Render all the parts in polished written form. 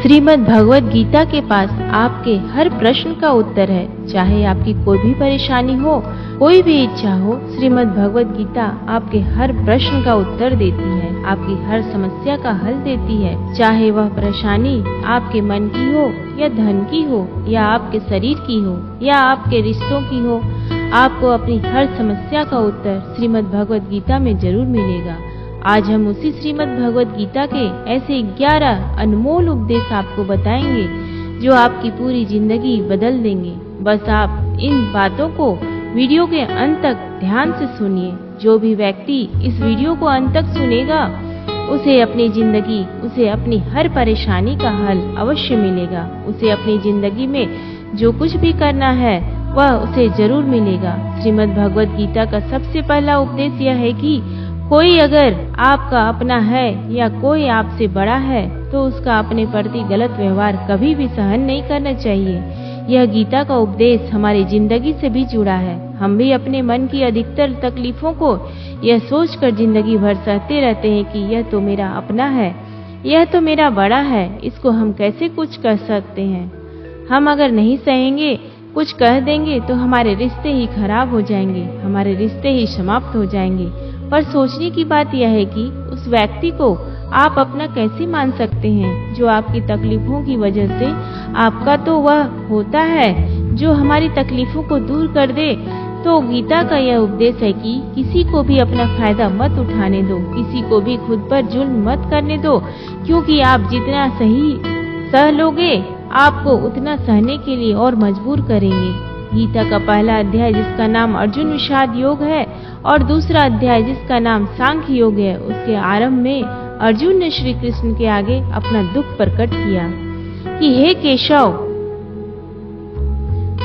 श्रीमद् भगवत गीता के पास आपके हर प्रश्न का उत्तर है। चाहे आपकी कोई भी परेशानी हो, कोई भी इच्छा हो, श्रीमद् भगवत गीता आपके हर प्रश्न का उत्तर देती है, आपकी हर समस्या का हल देती है। चाहे वह परेशानी आपके मन की हो या धन की हो या आपके शरीर की हो या आपके रिश्तों की हो, आपको अपनी हर समस्या का उत्तर श्रीमद् भगवत गीता में जरूर मिलेगा। आज हम उसी श्रीमद् भगवत गीता के ऐसे 11 अनमोल उपदेश आपको बताएंगे जो आपकी पूरी जिंदगी बदल देंगे। बस आप इन बातों को वीडियो के अंत तक ध्यान से सुनिए। जो भी व्यक्ति इस वीडियो को अंत तक सुनेगा, उसे अपनी जिंदगी, उसे अपनी हर परेशानी का हल अवश्य मिलेगा। उसे अपनी जिंदगी में जो कुछ भी करना है वह उसे जरूर मिलेगा। श्रीमद् भगवत गीता का सबसे पहला उपदेश यह है कि कोई अगर आपका अपना है या कोई आपसे बड़ा है तो उसका अपने प्रति गलत व्यवहार कभी भी सहन नहीं करना चाहिए। यह गीता का उपदेश हमारी जिंदगी से भी जुड़ा है। हम भी अपने मन की अधिकतर तकलीफों को यह सोचकर जिंदगी भर सहते रहते हैं कि यह तो मेरा अपना है, यह तो मेरा बड़ा है, इसको हम कैसे कुछ कर सकते हैं। हम अगर नहीं सहेंगे, कुछ कह देंगे तो हमारे रिश्ते ही खराब हो जाएंगे, हमारे रिश्ते ही समाप्त हो जाएंगे। पर सोचने की बात यह है कि उस व्यक्ति को आप अपना कैसे मान सकते हैं जो आपकी तकलीफों की वजह से आपका तो वह होता है जो हमारी तकलीफों को दूर कर दे। तो गीता का यह उपदेश है कि किसी को भी अपना फायदा मत उठाने दो, किसी को भी खुद पर जुल्म मत करने दो, क्योंकि आप जितना सही सह लोगे आपको उतना सहने के लिए और मजबूर करेंगे। गीता का पहला अध्याय जिसका नाम अर्जुन विषाद योग है और दूसरा अध्याय जिसका नाम सांख्य योग है, उसके आरंभ में अर्जुन ने श्री कृष्ण के आगे अपना दुख प्रकट किया कि हे केशव,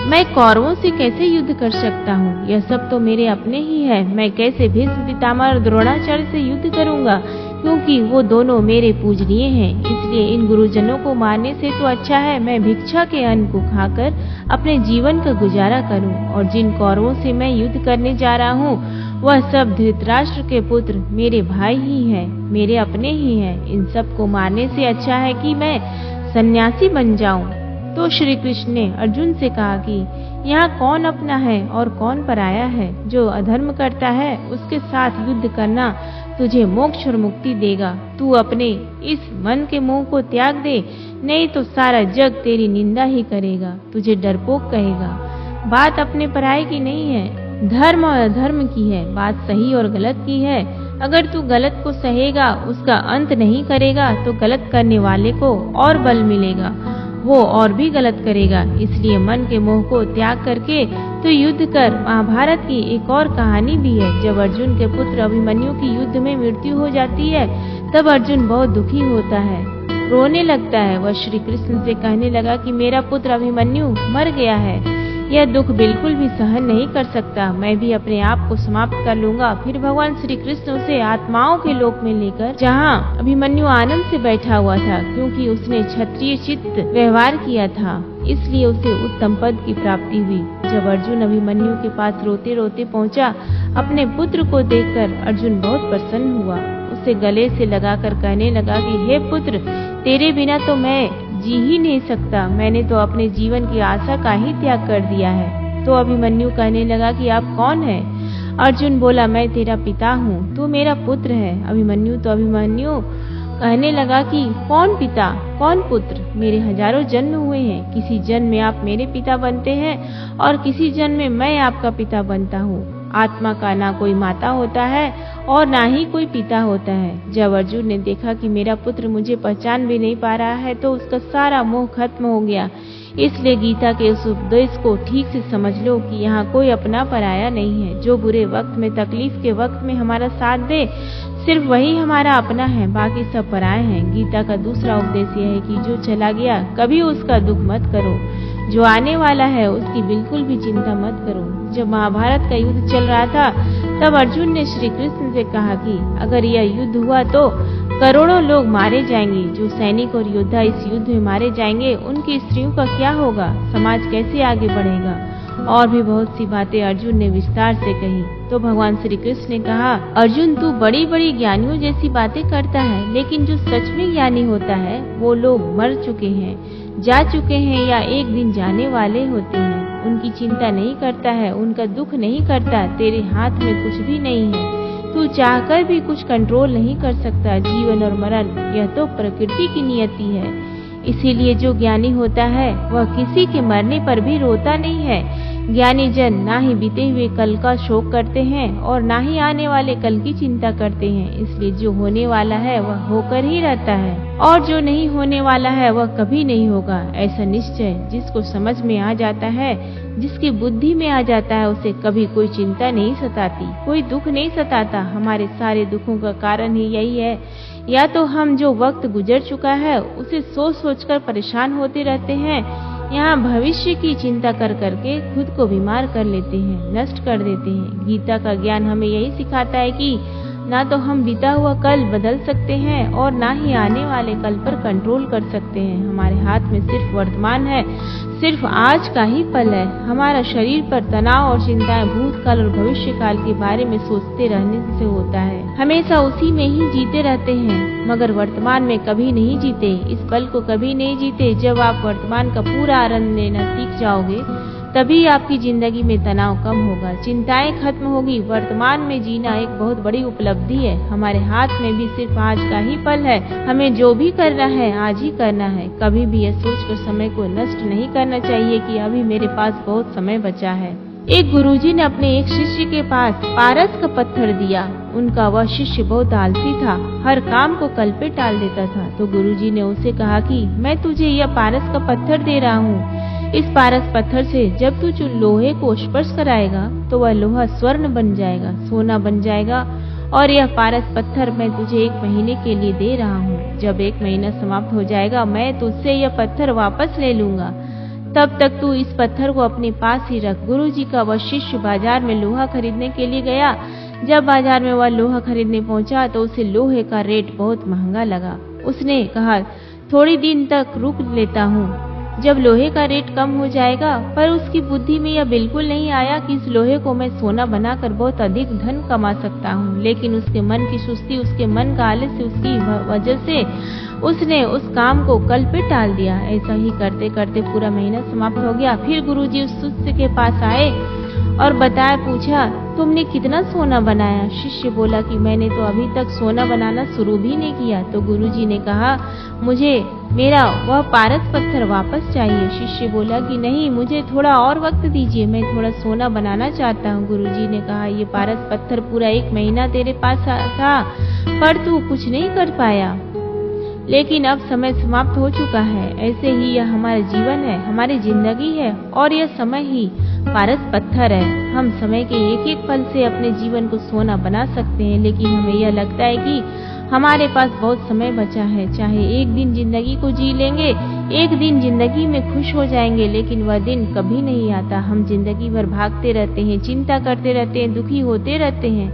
मैं कौरवों से कैसे युद्ध कर सकता हूँ? यह सब तो मेरे अपने ही है। मैं कैसे भीष्म पितामह और द्रोणाचार्य से युद्ध करूँगा, क्योंकि वो दोनों मेरे पूजनीय हैं। इसलिए इन गुरुजनों को मारने से तो अच्छा है मैं भिक्षा के अन्न को खाकर अपने जीवन का गुजारा करूं। और जिन कौरवों से मैं युद्ध करने जा रहा हूं, वह सब धृतराष्ट्र के पुत्र मेरे भाई ही हैं, मेरे अपने ही हैं। इन सब को मारने से अच्छा है कि मैं सन्यासी बन जाऊं। तो श्री कृष्ण ने अर्जुन से कहा कि यहाँ कौन अपना है और कौन पराया है। जो अधर्म करता है उसके साथ युद्ध करना तुझे मोक्ष और मुक्ति देगा। तू अपने इस मन के मोह को त्याग दे, नहीं तो सारा जग तेरी निंदा ही करेगा, तुझे डरपोक कहेगा। बात अपने पराये की नहीं है, धर्म और अधर्म की है, बात सही और गलत की है। अगर तू गलत को सहेगा, उसका अंत नहीं करेगा, तो गलत करने वाले को और बल मिलेगा, वो और भी गलत करेगा। इसलिए मन के मोह को त्याग करके तो युद्ध कर। महाभारत की एक और कहानी भी है। जब अर्जुन के पुत्र अभिमन्यु की युद्ध में मृत्यु हो जाती है, तब अर्जुन बहुत दुखी होता है, रोने लगता है। वह श्री कृष्ण से कहने लगा कि मेरा पुत्र अभिमन्यु मर गया है, यह दुख बिल्कुल भी सहन नहीं कर सकता, मैं भी अपने आप को समाप्त कर लूंगा। फिर भगवान श्री कृष्ण उसे आत्माओं के लोक में लेकर, जहाँ अभिमन्यु आनंद से बैठा हुआ था, क्योंकि उसने क्षत्रिय चित्त व्यवहार किया था, इसलिए उसे उत्तम पद की प्राप्ति हुई। जब अर्जुन अभिमन्यु के पास रोते रोते पहुंचा, अपने पुत्र को देखकर अर्जुन बहुत प्रसन्न हुआ। उसे गले से लगाकर कहने लगा कि हे पुत्र, तेरे बिना तो मैं जी ही नहीं सकता, मैंने तो अपने जीवन की आशा का ही त्याग कर दिया है। तो अभिमन्यु कहने लगा कि आप कौन है? अर्जुन बोला, मैं तेरा पिता हूँ, तू मेरा पुत्र है। अभिमन्यु कहने लगा कि कौन पिता कौन पुत्र, मेरे हजारों जन्म हुए हैं, किसी जन्म में आप मेरे पिता बनते हैं और किसी जन्म में मैं आपका पिता बनता हूँ। आत्मा का ना कोई माता होता है और ना ही कोई पिता होता है। जब अर्जुन ने देखा कि मेरा पुत्र मुझे पहचान भी नहीं पा रहा है, तो उसका सारा मोह खत्म हो गया। इसलिए गीता के उस उपदेश को ठीक से समझ लो कि यहाँ कोई अपना पराया नहीं है। जो बुरे वक्त में, तकलीफ के वक्त में हमारा साथ दे, सिर्फ वही हमारा अपना है, बाकी सब पराये हैं। गीता का दूसरा उपदेश यह है कि जो चला गया कभी उसका दुख मत करो, जो आने वाला है उसकी बिल्कुल भी चिंता मत करो। जब महाभारत का युद्ध चल रहा था, तब अर्जुन ने श्री कृष्ण से कहा कि अगर यह युद्ध हुआ तो करोड़ों लोग मारे जाएंगे। जो सैनिक और योद्धा इस युद्ध में मारे जाएंगे, उनकी स्त्रियों का क्या होगा? समाज कैसे आगे बढ़ेगा? और भी बहुत सी बातें अर्जुन ने विस्तार से कही। तो भगवान श्री कृष्ण ने कहा, अर्जुन तू बड़ी बड़ी ज्ञानियों जैसी बातें करता है, लेकिन जो सच में ज्ञानी होता है वो लोग मर चुके हैं, जा चुके हैं या एक दिन जाने वाले होते हैं। उनकी चिंता नहीं करता है, उनका दुख नहीं करता। तेरे हाथ में कुछ भी नहीं है, तू चाहकर भी कुछ कंट्रोल नहीं कर सकता। जीवन और मरण यह तो प्रकृति की नियति है। इसीलिए जो ज्ञानी होता है वह किसी के मरने पर भी रोता नहीं है। ज्ञानी जन ना ही बीते हुए कल का शोक करते हैं और ना ही आने वाले कल की चिंता करते हैं। इसलिए जो होने वाला है वह होकर ही रहता है और जो नहीं होने वाला है वह कभी नहीं होगा। ऐसा निश्चय जिसको समझ में आ जाता है, जिसकी बुद्धि में आ जाता है, उसे कभी कोई चिंता नहीं सताती, कोई दुख नहीं सताता। हमारे सारे दुखों का कारण ही यही है, या तो हम जो वक्त गुजर चुका है उसे सोच सोच कर परेशान होते रहते हैं, यहाँ भविष्य की चिंता कर करके खुद को बीमार कर लेते हैं, नष्ट कर देते हैं। गीता का ज्ञान हमें यही सिखाता है कि ना तो हम बीता हुआ कल बदल सकते हैं और ना ही आने वाले कल पर कंट्रोल कर सकते हैं। हमारे हाथ में सिर्फ वर्तमान है, सिर्फ आज का ही पल है। हमारा शरीर पर तनाव और चिंताएं भूतकाल और भविष्य काल के बारे में सोचते रहने से होता है। हमेशा उसी में ही जीते रहते हैं, मगर वर्तमान में कभी नहीं जीते। इस पल को कभी नहीं जीते। जब आप वर्तमान का पूरा आनंद लेना सीख जाओगे तभी आपकी जिंदगी में तनाव कम होगा, चिंताएं खत्म होगी। वर्तमान में जीना एक बहुत बड़ी उपलब्धि है। हमारे हाथ में भी सिर्फ आज का ही पल है। हमें जो भी करना है आज ही करना है। कभी भी यह सोचकर समय को नष्ट नहीं करना चाहिए कि अभी मेरे पास बहुत समय बचा है। एक गुरुजी ने अपने एक शिष्य के पास पारस का पत्थर दिया। उनका वह शिष्य बहुत आलसी था, हर काम को कल पे टाल देता था। तो गुरुजी ने उसे कहा कि मैं तुझे यह पारस का पत्थर दे रहा हूँ। इस पारस पत्थर से जब तू लोहे को स्पर्श कराएगा तो वह लोहा स्वर्ण बन जाएगा, सोना बन जाएगा। और यह पारस पत्थर मैं तुझे 1 महीने के लिए दे रहा हूँ। जब 1 महीना समाप्त हो जाएगा मैं तुझसे यह पत्थर वापस ले लूंगा। तब तक तू इस पत्थर को अपने पास ही रख। गुरुजी का वह शिष्य बाजार में लोहा खरीदने के लिए गया। जब बाजार में वह लोहा खरीदने पहुंचा तो उसे लोहे का रेट बहुत महंगा लगा। उसने कहा, थोड़ी दिन तक रुक लेता हूँ, जब लोहे का रेट कम हो जाएगा। पर उसकी बुद्धि में यह बिल्कुल नहीं आया कि इस लोहे को मैं सोना बनाकर बहुत अधिक धन कमा सकता हूँ। लेकिन उसके मन की सुस्ती, उसके मन का आलस्य, उसकी वजह से उसने उस काम को कल पे टाल दिया। ऐसा ही करते करते पूरा महीना समाप्त हो गया। फिर गुरुजी उस शिष्य के पास आए और बताया, पूछा, तुमने कितना सोना बनाया? शिष्य बोला कि मैंने तो अभी तक सोना बनाना शुरू भी नहीं किया। तो गुरुजी ने कहा, मुझे मेरा वह पारस पत्थर वापस चाहिए। शिष्य बोला कि नहीं, मुझे थोड़ा और वक्त दीजिए, मैं थोड़ा सोना बनाना चाहता हूँ। गुरुजी ने कहा, ये पारस पत्थर पूरा 1 महीना तेरे पास था पर तू कुछ नहीं कर पाया, लेकिन अब समय समाप्त हो चुका है। ऐसे ही यह हमारा जीवन है, हमारी जिंदगी है और यह समय ही पारस पत्थर है। हम समय के एक एक पल से अपने जीवन को सोना बना सकते हैं, लेकिन हमें यह लगता है कि हमारे पास बहुत समय बचा है। चाहे एक दिन जिंदगी को जी लेंगे, एक दिन जिंदगी में खुश हो जाएंगे, लेकिन वह दिन कभी नहीं आता। हम जिंदगी भर भागते रहते हैं, चिंता करते रहते हैं, दुखी होते रहते हैं,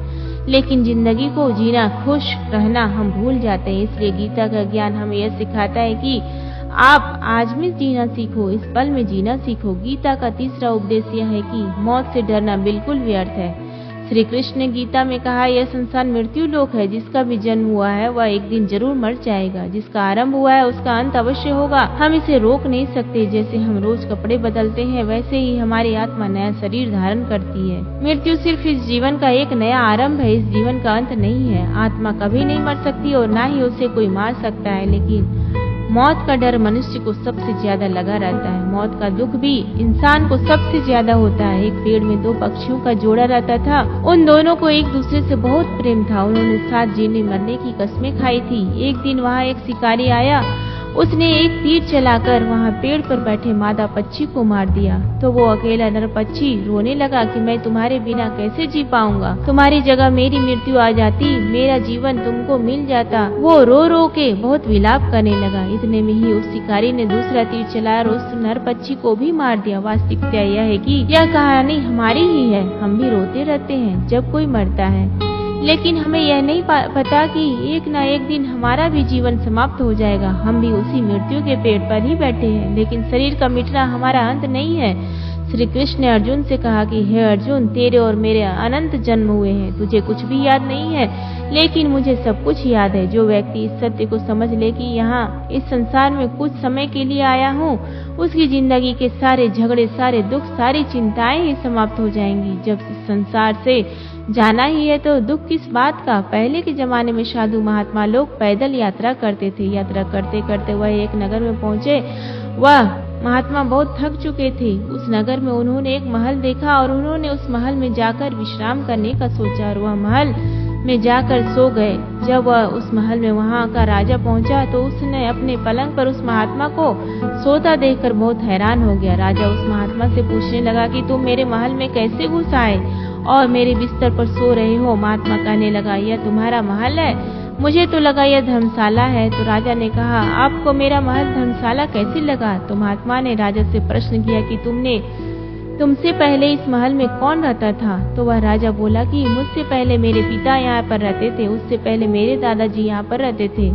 लेकिन जिंदगी को जीना, खुश रहना हम भूल जाते हैं। इसलिए गीता का ज्ञान हमें यह सिखाता है कि आप आज में जीना सीखो, इस पल में जीना सीखो। गीता का तीसरा उपदेश यह है कि मौत से डरना बिल्कुल व्यर्थ है। श्री कृष्ण ने गीता में कहा, यह संसार मृत्यु लोक है। जिसका भी जन्म हुआ है वह एक दिन जरूर मर जाएगा। जिसका आरंभ हुआ है उसका अंत अवश्य होगा। हम इसे रोक नहीं सकते। जैसे हम रोज कपड़े बदलते हैं वैसे ही हमारी आत्मा नया शरीर धारण करती है। मृत्यु सिर्फ इस जीवन का एक नया आरंभ है, इस जीवन का अंत नहीं है। आत्मा कभी नहीं मर सकती और ना ही उसे कोई मार सकता है, लेकिन मौत का डर मनुष्य को सबसे ज्यादा लगा रहता है। मौत का दुख भी इंसान को सबसे ज्यादा होता है। एक पेड़ में 2 पक्षियों का जोड़ा रहता था। उन दोनों को एक दूसरे से बहुत प्रेम था। उन्होंने साथ जीने मरने की कस्में खाई थी। एक दिन वहाँ एक शिकारी आया। उसने एक तीर चलाकर वहाँ पेड़ पर बैठे मादा पक्षी को मार दिया। तो वो अकेला नर पक्षी रोने लगा कि मैं तुम्हारे बिना कैसे जी पाऊंगा। तुम्हारी जगह मेरी मृत्यु आ जाती, मेरा जीवन तुमको मिल जाता। वो रो रो के बहुत विलाप करने लगा। इतने में ही उस शिकारी ने दूसरा तीर चलाया और उस नर पक्षी को भी मार दिया। वास्तविकता यह है कि यह कहानी हमारी ही है। हम भी रोते रहते हैं जब कोई मरता है, लेकिन हमें यह नहीं पता कि एक न एक दिन हमारा भी जीवन समाप्त हो जाएगा। हम भी उसी मृत्यु के पेड़ पर ही बैठे हैं, लेकिन शरीर का मिटना हमारा अंत नहीं है। श्री कृष्ण ने अर्जुन से कहा कि हे अर्जुन, तेरे और मेरे अनंत जन्म हुए हैं, तुझे कुछ भी याद नहीं है, लेकिन मुझे सब कुछ याद है। जो व्यक्ति इस सत्य को समझ ले कि यहाँ इस संसार में कुछ समय के लिए आया हूँ, उसकी जिंदगी के सारे झगड़े, सारे दुख, सारी चिंताएं ही समाप्त हो जाएंगी। जब इस संसार से जाना ही है तो दुख किस बात का। पहले के जमाने में साधु महात्मा लोग पैदल यात्रा करते थे। यात्रा करते करते वह एक नगर में पहुंचे। वह महात्मा बहुत थक चुके थे। उस नगर में उन्होंने एक महल देखा और उन्होंने उस महल में जाकर विश्राम करने का सोचा और वह महल में जाकर सो गए। जब वह उस महल में वहां का राजा पहुंचा तो उसने अपने पलंग पर उस महात्मा को सोता देखकर बहुत हैरान हो गया। राजा उस महात्मा से पूछने लगा कि तुम मेरे महल में कैसे घुस आए और मेरे बिस्तर पर सो रहे हो। महात्मा कहने लगा, यह तुम्हारा महल है, मुझे तो लगा यह धर्मशाला है। तो राजा ने कहा, आपको मेरा महल धर्मशाला कैसे लगा? तो महात्मा ने राजा से प्रश्न किया कि तुमसे पहले इस महल में कौन रहता था? तो वह राजा बोला कि मुझसे पहले मेरे पिता यहाँ पर रहते थे, उससे पहले मेरे दादाजी यहाँ पर रहते थे।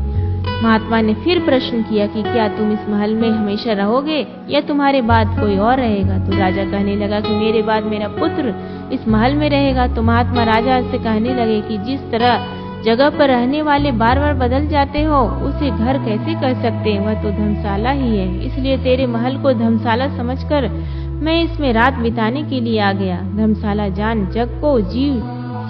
महात्मा ने फिर प्रश्न किया कि क्या तुम इस महल में हमेशा रहोगे या तुम्हारे बाद कोई और रहेगा? तो राजा कहने लगा कि मेरे बाद मेरा पुत्र इस महल में रहेगा। तो महात्मा राजा से कहने लगे कि जिस तरह जगह पर रहने वाले बार बार बदल जाते हो, उसे घर कैसे कह सकते हैं? वह तो धर्मशाला ही है। इसलिए तेरे महल को धर्मशाला समझकर मैं इसमें रात बिताने के लिए आ गया। धर्मशाला जान, जग को जीव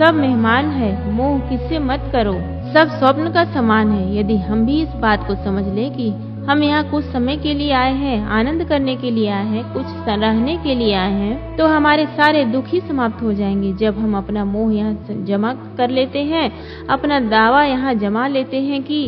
सब मेहमान है, मोह किससे मत करो, सब स्वप्न का समान है। यदि हम भी इस बात को समझ लें कि हम यहाँ कुछ समय के लिए आए हैं, आनंद करने के लिए आए हैं, कुछ रहने के लिए आए हैं, तो हमारे सारे दुख ही समाप्त हो जाएंगे। जब हम अपना मोह यहाँ जमा कर लेते हैं, अपना दावा यहाँ जमा लेते हैं कि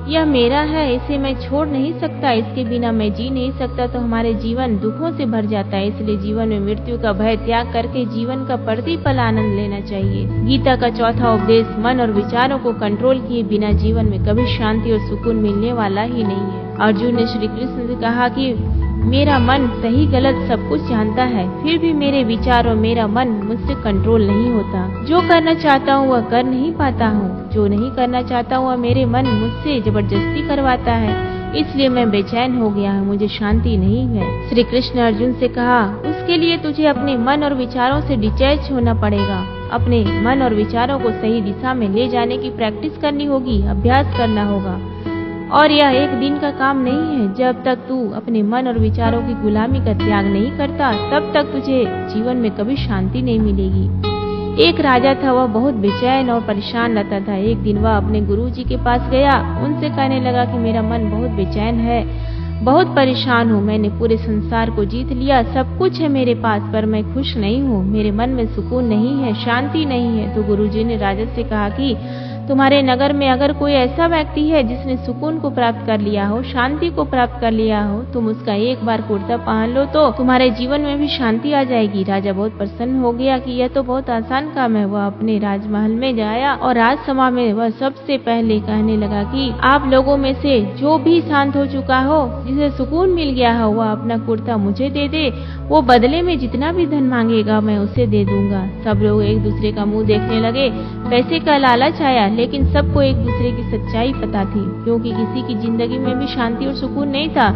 यह मेरा है, इसे मैं छोड़ नहीं सकता, इसके बिना मैं जी नहीं सकता, तो हमारे जीवन दुखों से भर जाता है। इसलिए जीवन में मृत्यु का भय त्याग करके जीवन का प्रतिपल आनंद लेना चाहिए। गीता का चौथा उपदेश, मन और विचारों को कंट्रोल किए बिना जीवन में कभी शांति और सुकून मिलने वाला ही नहीं है। अर्जुन ने श्री कृष्ण से कहा कि मेरा मन सही गलत सब कुछ जानता है, फिर भी मेरे विचार और मेरा मन मुझसे कंट्रोल नहीं होता। जो करना चाहता हूँ वह कर नहीं पाता हूँ, जो नहीं करना चाहता हूँ वह मेरे मन मुझसे जबरदस्ती करवाता है, इसलिए मैं बेचैन हो गया हूँ, मुझे शांति नहीं है। श्री कृष्ण ने अर्जुन से कहा, उसके लिए तुझे अपने मन और विचारों से डिटैच होना पड़ेगा। अपने मन और विचारों को सही दिशा में ले जाने की प्रैक्टिस करनी होगी, अभ्यास करना होगा, और यह एक दिन का काम नहीं है। जब तक तू अपने मन और विचारों की गुलामी का त्याग नहीं करता, तब तक तुझे जीवन में कभी शांति नहीं मिलेगी। एक राजा था, वह बहुत बेचैन और परेशान रहता था। एक दिन वह अपने गुरुजी के पास गया, उनसे कहने लगा कि मेरा मन बहुत बेचैन है, बहुत परेशान हूँ, मैंने पूरे संसार को जीत लिया, सब कुछ है मेरे पास, पर मैं खुश नहीं हूँ, मेरे मन में सुकून नहीं है, शांति नहीं है। तो गुरुजी ने राजा से कहा कि तुम्हारे नगर में अगर कोई ऐसा व्यक्ति है जिसने सुकून को प्राप्त कर लिया हो, शांति को प्राप्त कर लिया हो, तुम उसका एक बार कुर्ता पहन लो तो तुम्हारे जीवन में भी शांति आ जाएगी। राजा बहुत प्रसन्न हो गया कि यह तो बहुत आसान काम है। वह अपने राजमहल में गया और राजसभा में वह सबसे पहले कहने लगा कि आप लोगों में से जो भी शांत हो चुका हो, जिसे सुकून मिल गया हो, वह अपना कुर्ता मुझे दे दे, वो बदले में जितना भी धन मांगेगा मैं उसे दे दूंगा। सब लोग एक दूसरे का मुंह देखने लगे। पैसे का लालच आया, लेकिन सबको एक दूसरे की सच्चाई पता थी, क्योंकि किसी की जिंदगी में भी शांति और सुकून नहीं था।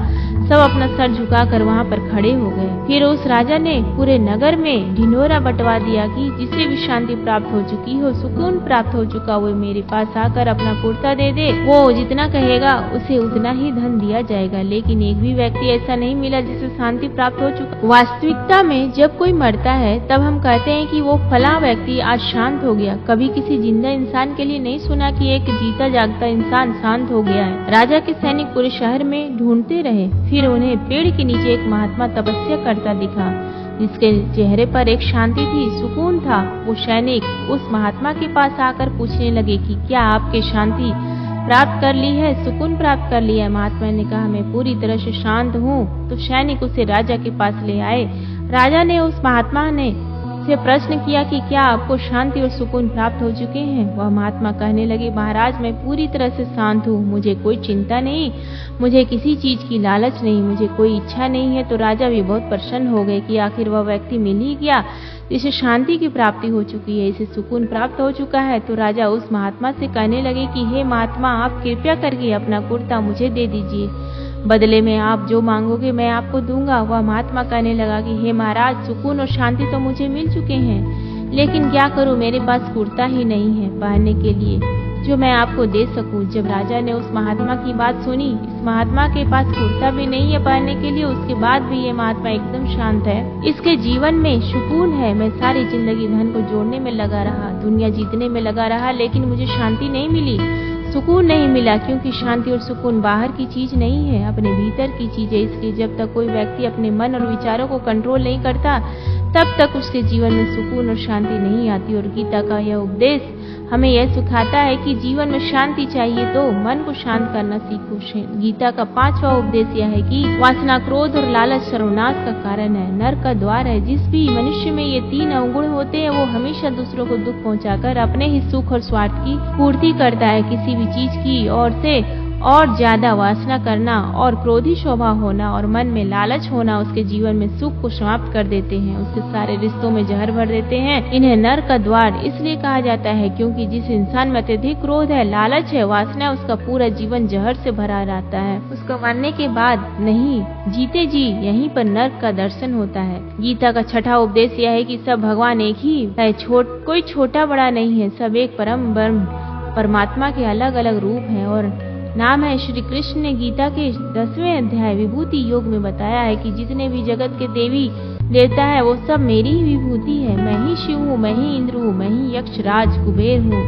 सब अपना सर झुकाकर वहां पर खड़े हो गए। फिर उस राजा ने पूरे नगर में ढिंढोरा बंटवा दिया कि जिसे भी शांति प्राप्त हो चुकी हो, सुकून प्राप्त हो चुका, वो मेरे पास आकर अपना कुर्ता दे दे, वो जितना कहेगा उसे उतना ही धन दिया जाएगा। लेकिन एक भी व्यक्ति ऐसा नहीं मिला जिसे शांति प्राप्त हो चुका। वास्तविकता में जब कोई मरता है तब हम कहते हैं कि वो फला व्यक्ति आज शांत हो गया। कभी किसी जिंदा इंसान के लिए नहीं सुना कि एक जीता जागता इंसान शांत हो गया है। राजा के सैनिक पूरे शहर में ढूंढते रहे, फिर उन्हें पेड़ के नीचे एक महात्मा तपस्या करता दिखा, जिसके चेहरे पर एक शांति थी, सुकून था। वो सैनिक उस महात्मा के पास आकर पूछने लगे कि क्या आपके शांति प्राप्त कर ली है, सुकून प्राप्त कर लिया है? महात्मा ने कहा, मैं पूरी तरह से शांत हूँ। तो सैनिक उसे राजा के पास ले आए। राजा ने उस महात्मा से प्रश्न किया कि क्या आपको शांति और सुकून प्राप्त हो चुके हैं? वह महात्मा कहने लगे, महाराज मैं पूरी तरह से शांत हूँ, मुझे कोई चिंता नहीं, मुझे किसी चीज की लालच नहीं, मुझे कोई इच्छा नहीं है। तो राजा भी बहुत प्रसन्न हो गए कि आखिर वह व्यक्ति मिल ही गया जिसे शांति की प्राप्ति हो चुकी है, इसे सुकून प्राप्त हो चुका है। तो राजा उस महात्मा से कहने लगे कि हे महात्मा, आप कृपया करके अपना कुर्ता मुझे दे दीजिए, बदले में आप जो मांगोगे मैं आपको दूंगा। वह महात्मा कहने लगा कि हे महाराज, सुकून और शांति तो मुझे मिल चुके हैं, लेकिन क्या करूं, मेरे पास कुर्ता ही नहीं है पहनने के लिए जो मैं आपको दे सकूं। जब राजा ने उस महात्मा की बात सुनी, इस महात्मा के पास कुर्ता भी नहीं है पहनने के लिए, उसके बाद भी ये महात्मा एकदम शांत है, इसके जीवन में सुकून है। मैं सारी जिंदगी धन को जोड़ने में लगा रहा, दुनिया जीतने में लगा रहा, लेकिन मुझे शांति नहीं मिली, सुकून नहीं मिला, क्योंकि शांति और सुकून बाहर की चीज नहीं है, अपने भीतर की चीज है। इसलिए जब तक कोई व्यक्ति अपने मन और विचारों को कंट्रोल नहीं करता, तब तक उसके जीवन में सुकून और शांति नहीं आती। और गीता का यह उपदेश हमें यह सिखाता है कि जीवन में शांति चाहिए तो मन को शांत करना सीखो। गीता का 5वां उपदेश यह है कि वासना, क्रोध और लालच सर्वनाश का कारण है, नरक का द्वार है। जिस भी मनुष्य में ये 3 अवगुण होते हैं, वो हमेशा दूसरों को दुख पहुंचाकर अपने ही सुख और स्वार्थ की पूर्ति करता है। किसी भी चीज की ओर से और ज्यादा वासना करना और क्रोधी स्वभाव होना और मन में लालच होना उसके जीवन में सुख को समाप्त कर देते हैं, उसके सारे रिश्तों में जहर भर देते हैं। इन्हें नरक का द्वार इसलिए कहा जाता है क्योंकि जिस इंसान में अत्यधिक क्रोध है, लालच है, वासना है, उसका पूरा जीवन जहर से भरा रहता है। उसको मरने के बाद नहीं, जीते जी यहीं पर नरक का दर्शन होता है। गीता का 6वां उपदेश यह है कि सब भगवान एक ही है, कोई छोटा बड़ा नहीं है, सब एक परम ब्रह्म परमात्मा के अलग अलग रूप है और नाम है। श्री कृष्ण ने गीता के 10वें अध्याय विभूति योग में बताया है कि जितने भी जगत के देवी देवता है वो सब मेरी ही विभूति है। मैं ही शिव हूँ, मैं ही इंद्र हूँ, मैं ही यक्ष राज कुबेर हूँ,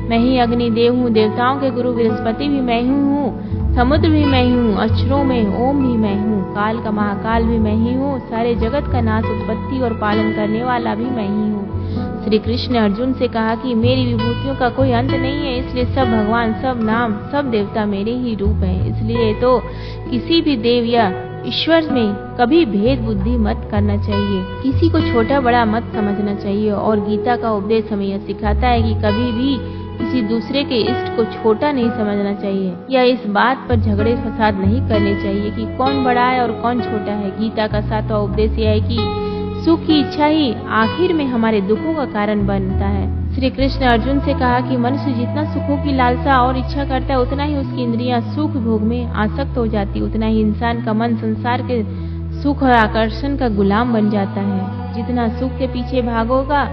मैं ही अग्निदेव हूँ, देवताओं के गुरु बृहस्पति भी मैं ही हूँ, समुद्र भी मैं ही हूँ, अक्षरों में ओम भी मैं हूँ, काल का महाकाल भी मैं ही हूँ, सारे जगत का नाश, उत्पत्ति और पालन करने वाला भी मैं ही हूँ। श्री कृष्ण ने अर्जुन से कहा कि मेरी विभूतियों का कोई अंत नहीं है, इसलिए सब भगवान, सब नाम, सब देवता मेरे ही रूप हैं। इसलिए तो किसी भी देव या ईश्वर में कभी भेद बुद्धि मत करना चाहिए, किसी को छोटा बड़ा मत समझना चाहिए। और गीता का उपदेश हमें यह सिखाता है कि कभी भी किसी दूसरे के इष्ट को छोटा नहीं समझना चाहिए या इस बात पर झगड़े फसाद नहीं करने चाहिए कि कौन बड़ा है और कौन छोटा है। गीता का 7वां उपदेश यह है कि सुख की इच्छा ही आखिर में हमारे दुखों का कारण बनता है। श्री कृष्ण ने अर्जुन से कहा कि मनुष्य जितना सुखों की लालसा और इच्छा करता है, उतना ही उसकी इंद्रियां सुख भोग में आसक्त हो जाती, उतना ही इंसान का मन संसार के सुख और आकर्षण का गुलाम बन जाता है। जितना सुख के पीछे भागोगा,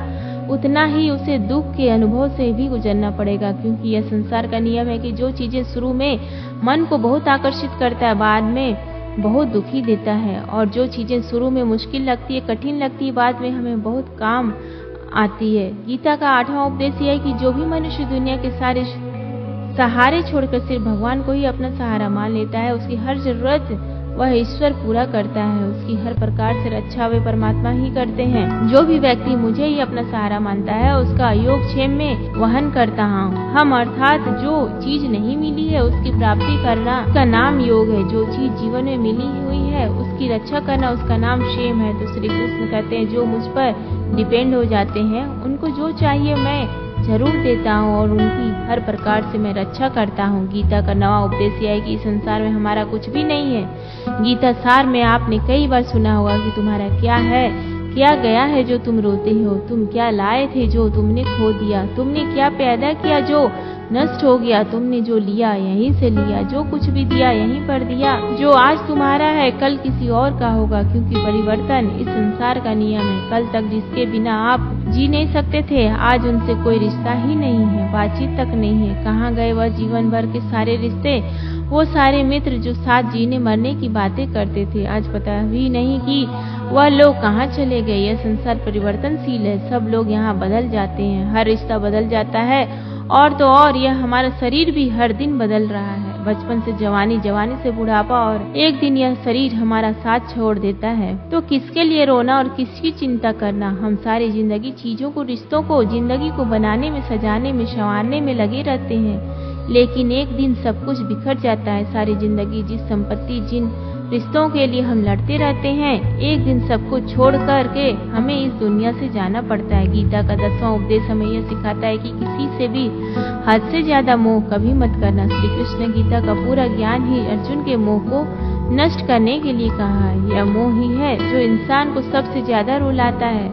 उतना ही उसे दुख के अनुभव से भी गुजरना पड़ेगा, क्योंकि यह संसार का नियम है कि जो चीजें शुरू में मन को बहुत आकर्षित करता है, बाद में बहुत दुखी देता है, और जो चीजें शुरू में मुश्किल लगती है, कठिन लगती है, बाद में हमें बहुत काम आती है। गीता का 8वां उपदेश यह है कि जो भी मनुष्य दुनिया के सारे सहारे छोड़कर सिर्फ भगवान को ही अपना सहारा मान लेता है, उसकी हर जरूरत वह ईश्वर पूरा करता है, उसकी हर प्रकार से रक्षा वे परमात्मा ही करते हैं। जो भी व्यक्ति मुझे ही अपना सहारा मानता है, उसका योगक्षेम में वहन करता हूँ हम, अर्थात जो चीज नहीं मिली है उसकी प्राप्ति करना, उसका नाम योग है। जो चीज जीवन में मिली हुई है उसकी रक्षा करना, उसका नाम क्षेम है। तो श्री कृष्ण कहते हैं जो मुझ पर डिपेंड हो जाते हैं, उनको जो चाहिए मैं जरूर देता हूँ और उनकी हर प्रकार से मैं रक्षा करता हूँ। गीता का 9वां उपदेश यह है कि इस संसार में हमारा कुछ भी नहीं है। गीता सार में आपने कई बार सुना होगा कि तुम्हारा क्या है, क्या गया है जो तुम रोते हो, तुम क्या लाए थे जो तुमने खो दिया, तुमने क्या पैदा किया जो नष्ट हो गया, तुमने जो लिया यहीं से लिया, जो कुछ भी दिया यहीं पर दिया, जो आज तुम्हारा है कल किसी और का होगा, क्योंकि परिवर्तन इस संसार का नियम है। कल तक जिसके बिना आप जी नहीं सकते थे, आज उनसे कोई रिश्ता ही नहीं है, बातचीत तक नहीं है। कहाँ गए वह जीवन भर के सारे रिश्ते, वो सारे मित्र जो साथ जीने मरने की बातें करते थे, आज पता भी नहीं कि वह लोग कहाँ चले गए। यह संसार परिवर्तनशील है, सब लोग यहाँ बदल जाते हैं, हर रिश्ता बदल जाता है, और तो और यह हमारा शरीर भी हर दिन बदल रहा है। बचपन से जवानी, जवानी से बुढ़ापा, और एक दिन यह शरीर हमारा साथ छोड़ देता है। तो किसके लिए रोना और किसकी चिंता करना। हम सारी जिंदगी चीजों को, रिश्तों को, जिंदगी को बनाने में, सजाने में, संवारने में लगे रहते हैं, लेकिन एक दिन सब कुछ बिखर जाता है। सारी जिंदगी जिस संपत्ति, जिन रिश्तों के लिए हम लड़ते रहते हैं, एक दिन सब कुछ छोड़ करके हमें इस दुनिया से जाना पड़ता है। गीता का 10वां उपदेश हमें यह सिखाता है कि किसी से भी हद से ज्यादा मोह कभी मत करना। श्री कृष्ण ने गीता का पूरा ज्ञान ही अर्जुन के मोह को नष्ट करने के लिए कहा है। यह मोह ही है जो इंसान को सबसे ज्यादा रुलाता है।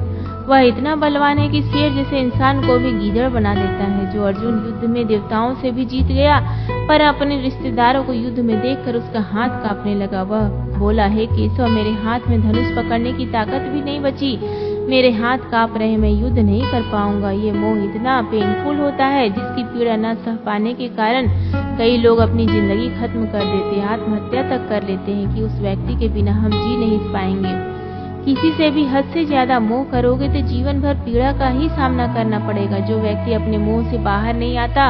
वह इतना बलवान है कि शेर जैसे इंसान को भी गीदड़ बना देता है। जो अर्जुन युद्ध में देवताओं से भी जीत गया, पर अपने रिश्तेदारों को युद्ध में देखकर उसका हाथ कांपने लगा। वह बोला, हे केशव, मेरे हाथ में धनुष पकड़ने की ताकत भी नहीं बची, मेरे हाथ कांप रहे, मैं युद्ध नहीं कर पाऊंगा। ये मोह इतना पेनफुल होता है जिसकी पीड़ा न सह पाने के कारण कई लोग अपनी जिंदगी खत्म कर देते हैं, आत्महत्या तक कर लेते हैं कि उस व्यक्ति के बिना हम जी नहीं पाएंगे। किसी से भी हद से ज्यादा मोह करोगे तो जीवन भर पीड़ा का ही सामना करना पड़ेगा। जो व्यक्ति अपने मोह से बाहर नहीं आता,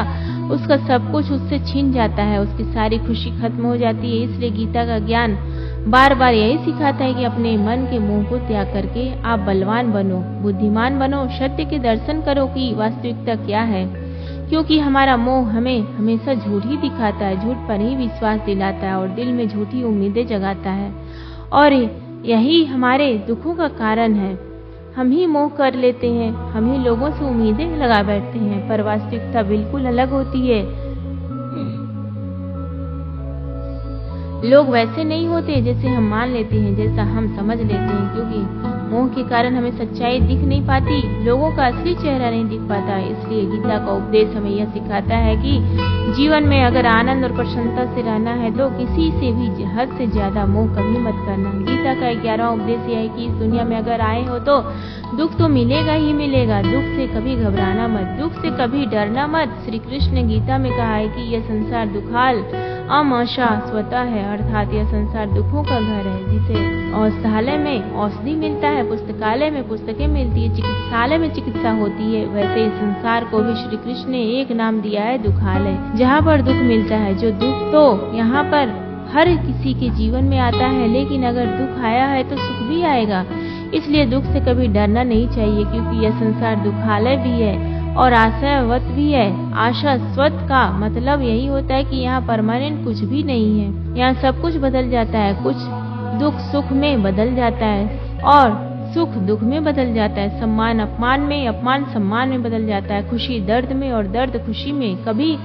उसका सब कुछ उससे छिन जाता है, उसकी सारी खुशी खत्म हो जाती है। इसलिए गीता का ज्ञान बार बार यही सिखाता है कि अपने मन के मोह को त्याग करके आप बलवान बनो, बुद्धिमान बनो, सत्य के दर्शन करो कि वास्तविकता क्या है। क्योंकि हमारा मोह हमें हमेशा झूठ ही दिखाता है, झूठ पर ही विश्वास दिलाता है और दिल में झूठी उम्मीदें जगाता है, और यही हमारे दुखों का कारण है। हम ही मोह कर लेते हैं, हम ही लोगों से उम्मीदें लगा बैठते हैं, पर वास्तविकता बिल्कुल अलग होती है। लोग वैसे नहीं होते जैसे हम मान लेते हैं, जैसा हम समझ लेते हैं, क्योंकि मोह के कारण हमें सच्चाई दिख नहीं पाती, लोगों का असली चेहरा नहीं दिख पाता। इसलिए गीता का उपदेश हमें यह सिखाता है कि जीवन में अगर आनंद और प्रसन्नता से रहना है तो किसी से भी हद से ज्यादा मोह कभी मत करना। गीता का 11वां उपदेश यह है कि इस दुनिया में अगर आए हो तो दुख तो मिलेगा ही मिलेगा, दुख से कभी घबराना मत, दुख से कभी डरना मत। श्री कृष्ण ने गीता में कहा है कि यह संसार दुखाल अशाश्वता है, अर्थात यह संसार दुखों का घर है, जिसे औषधालय में औषधि मिलता है, पुस्तकालय में पुस्तकें मिलती है, चिकित्सालय में चिकित्सा होती है, वैसे इस संसार को भी श्री कृष्ण ने एक नाम दिया है, दुखालय, जहाँ पर दुख मिलता है। जो दुख तो यहाँ पर हर किसी के जीवन में आता है, लेकिन अगर दुख आया है तो सुख भी आएगा। इसलिए दुख से कभी डरना नहीं चाहिए, क्योंकि यह संसार दुखालय भी है और आशावत भी है। आशास्वत का मतलब यही होता है कि यहाँ परमानेंट कुछ भी नहीं है, यहाँ सब कुछ बदल जाता है, कुछ दुख सुख में बदल जाता है और सुख दुख में बदल जाता है, सम्मान अपमान में, अपमान सम्मान में बदल जाता है, खुशी दर्द में और दर्द खुशी में कभी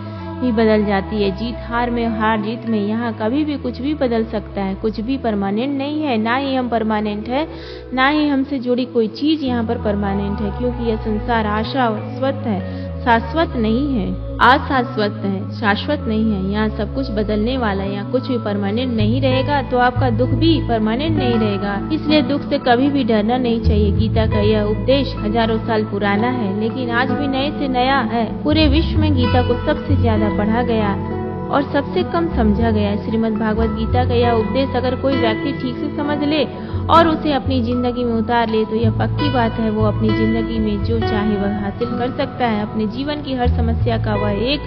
भी बदल जाती है, जीत हार में, हार जीत में। यहाँ कभी भी कुछ भी बदल सकता है, कुछ भी परमानेंट नहीं है, ना ही हम परमानेंट है, ना ही हमसे जुड़ी कोई चीज यहाँ पर परमानेंट है, क्योंकि यह संसार आशास्वत है, शाश्वत नहीं है, अशाश्वत है, शाश्वत नहीं है। यहाँ सब कुछ बदलने वाला है, यहाँ कुछ भी परमानेंट नहीं रहेगा, तो आपका दुख भी परमानेंट नहीं रहेगा। इसलिए दुख से कभी भी डरना नहीं चाहिए। गीता का यह उपदेश हजारों साल पुराना है, लेकिन आज भी नए से नया है। पूरे विश्व में गीता को सबसे ज्यादा पढ़ा गया और सबसे कम समझा गया। श्रीमद् भागवत गीता का यह उपदेश अगर कोई व्यक्ति ठीक से समझ ले और उसे अपनी जिंदगी में उतार ले तो यह पक्की बात है, वो अपनी जिंदगी में जो चाहे वह हासिल कर सकता है। अपने जीवन की हर समस्या का वह एक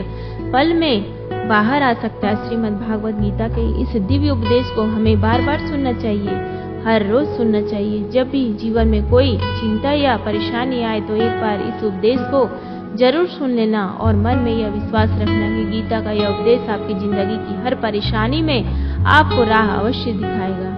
पल में बाहर आ सकता है। श्रीमद् भागवत गीता के इस दिव्य उपदेश को हमें बार बार सुनना चाहिए, हर रोज सुनना चाहिए। जब भी जीवन में कोई चिंता या परेशानी आए तो एक बार इस उपदेश को जरूर सुन लेना और मन में यह विश्वास रखना कि गीता का यह उपदेश आपकी जिंदगी की हर परेशानी में आपको राह अवश्य दिखाएगा।